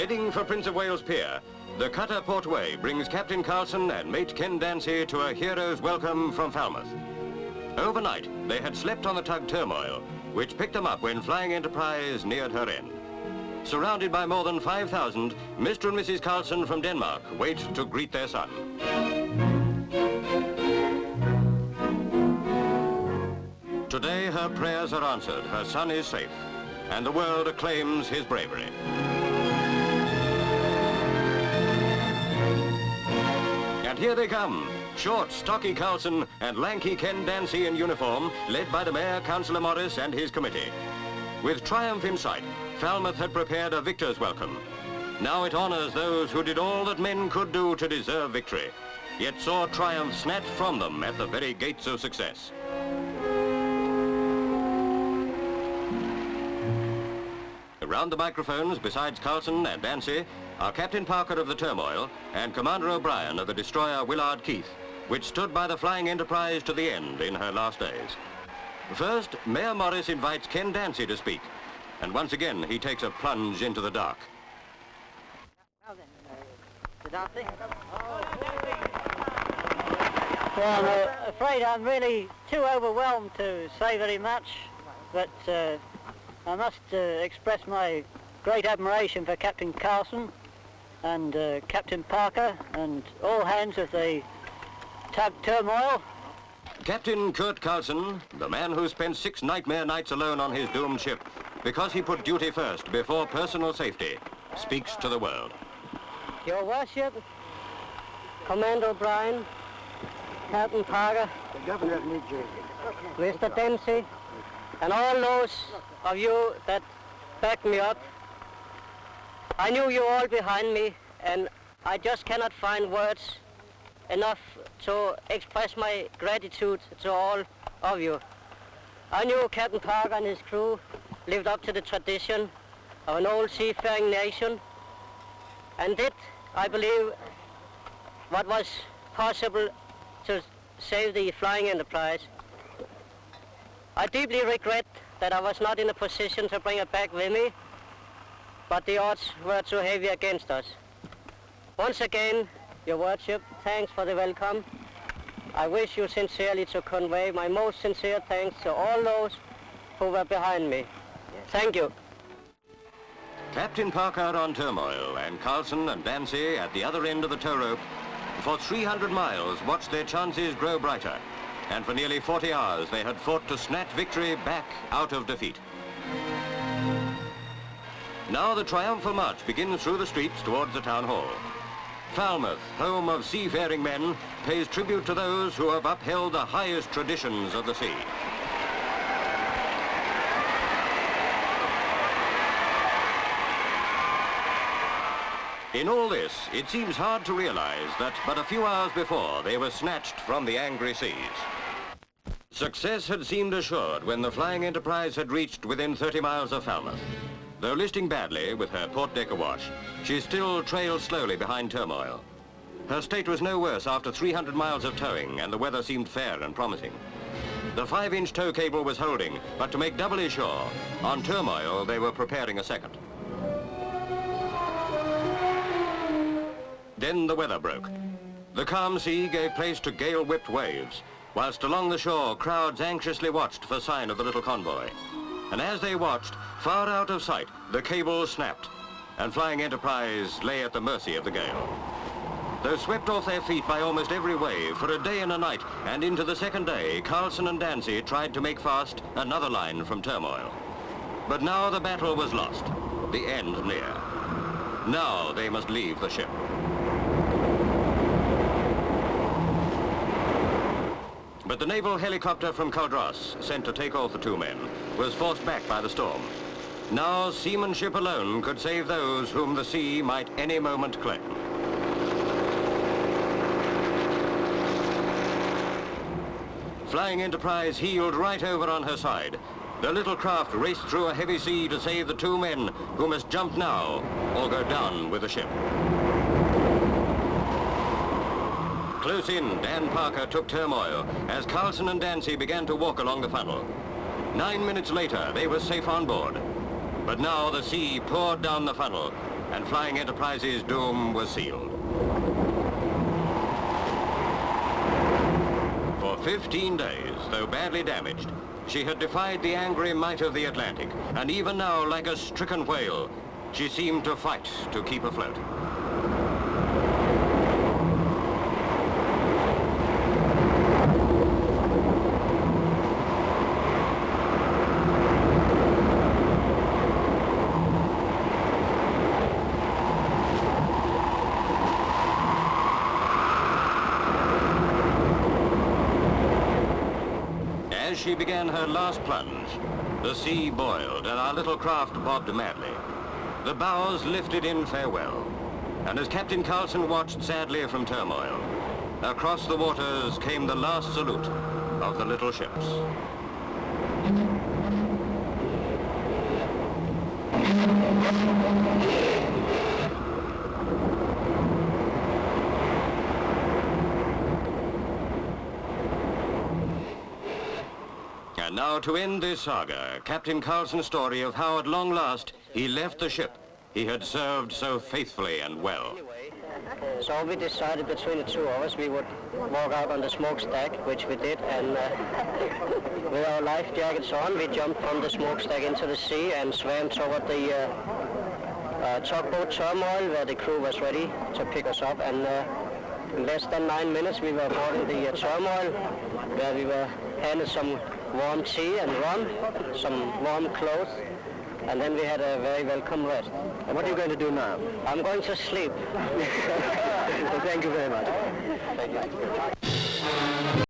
Heading for Prince of Wales Pier, the cutter Portwey brings Captain Carlsen and mate Ken Dancy to a hero's welcome from Falmouth. Overnight, they had slept on the tug Turmoil, which picked them up when Flying Enterprise neared her end. Surrounded by more than 5,000, Mr. and Mrs. Carlsen from Denmark wait to greet their son. Today, her prayers are answered, her son is safe, and the world acclaims his bravery. And here they come, short, stocky Carlsen and lanky Ken Dancy in uniform, led by the Mayor, Councillor Morris, and his committee. With triumph in sight, Falmouth had prepared a victor's welcome. Now it honours those who did all that men could do to deserve victory, yet saw triumph snatched from them at the very gates of success. Around the microphones, besides Carlsen and Dancy, are Captain Parker of the Turmoil and Commander O'Brien of the destroyer Willard Keith, which stood by the Flying Enterprise to the end in her last days. First, Mayor Morris invites Ken Dancy to speak, and once again he takes a plunge into the dark. Well I'm afraid I'm really too overwhelmed to say very much, but I must express my great admiration for Captain Carlsen and Captain Parker and all hands of the tug Turmoil. Captain Kurt Carlsen, the man who spent 6 nightmare nights alone on his doomed ship because he put duty first before personal safety, speaks to the world. Your Worship, Commander O'Brien, Captain Parker, the Governor of New Jersey, Mr. Dancy, and all those of you that backed me up. I knew you all behind me, and I just cannot find words enough to express my gratitude to all of you. I knew Captain Parker and his crew lived up to the tradition of an old seafaring nation and did, I believe, what was possible to save the Flying Enterprise. I deeply regret that I was not in a position to bring it back with me, but the odds were too heavy against us. Once again, Your Worship, thanks for the welcome. I wish you sincerely to convey my most sincere thanks to all those who were behind me. Thank you. Captain Parker on Turmoil and Carlsen and Dancy at the other end of the tow rope for 300 miles watched their chances grow brighter, and for nearly 40 hours they had fought to snatch victory back out of defeat. Now the triumphal march begins through the streets towards the town hall. Falmouth, home of seafaring men, pays tribute to those who have upheld the highest traditions of the sea. In all this, it seems hard to realize that but a few hours before they were snatched from the angry seas. Success had seemed assured when the Flying Enterprise had reached within 30 miles of Falmouth. Though listing badly with her port deck awash, she still trailed slowly behind Turmoil. Her state was no worse after 300 miles of towing, and the weather seemed fair and promising. The 5-inch tow cable was holding, but to make doubly sure, on Turmoil they were preparing a second. Then the weather broke. The calm sea gave place to gale-whipped waves, whilst along the shore crowds anxiously watched for sign of the little convoy. And as they watched, far out of sight, the cable snapped, and Flying Enterprise lay at the mercy of the gale. Though swept off their feet by almost every wave, for a day and a night, and into the second day, Carlsen and Dancy tried to make fast another line from Turmoil. But now the battle was lost, the end near. Now they must leave the ship. But the naval helicopter from Caldras, sent to take off the 2 men, was forced back by the storm. Now seamanship alone could save those whom the sea might any moment claim. Flying Enterprise heeled right over on her side. The little craft raced through a heavy sea to save the 2 men who must jump now or go down with the ship. Close in, Dan Parker took Turmoil as Carlsen and Dancy began to walk along the funnel. 9 minutes later, they were safe on board. But now the sea poured down the funnel, and Flying Enterprise's doom was sealed. For 15 days, though badly damaged, she had defied the angry might of the Atlantic, and even now, like a stricken whale, she seemed to fight to keep afloat. As she began her last plunge, the sea boiled and our little craft bobbed madly. The bows lifted in farewell, and as Captain Carlsen watched sadly from turmoil, across the waters came the last salute of the little ships. And now to end this saga, Captain Carlsen's story of how at long last he left the ship he had served so faithfully and well. So we decided between the two of us we would walk out on the smokestack, which we did, and with our life jackets on, we jumped from the smokestack into the sea and swam toward the tugboat Turmoil, where the crew was ready to pick us up, and in less than 9 minutes we were aboard the Turmoil, where we were handed some warm tea and rum, some warm clothes, and then we had a very welcome rest. And what are you going to do now? I'm going to sleep. Well, thank you very much. Thank you.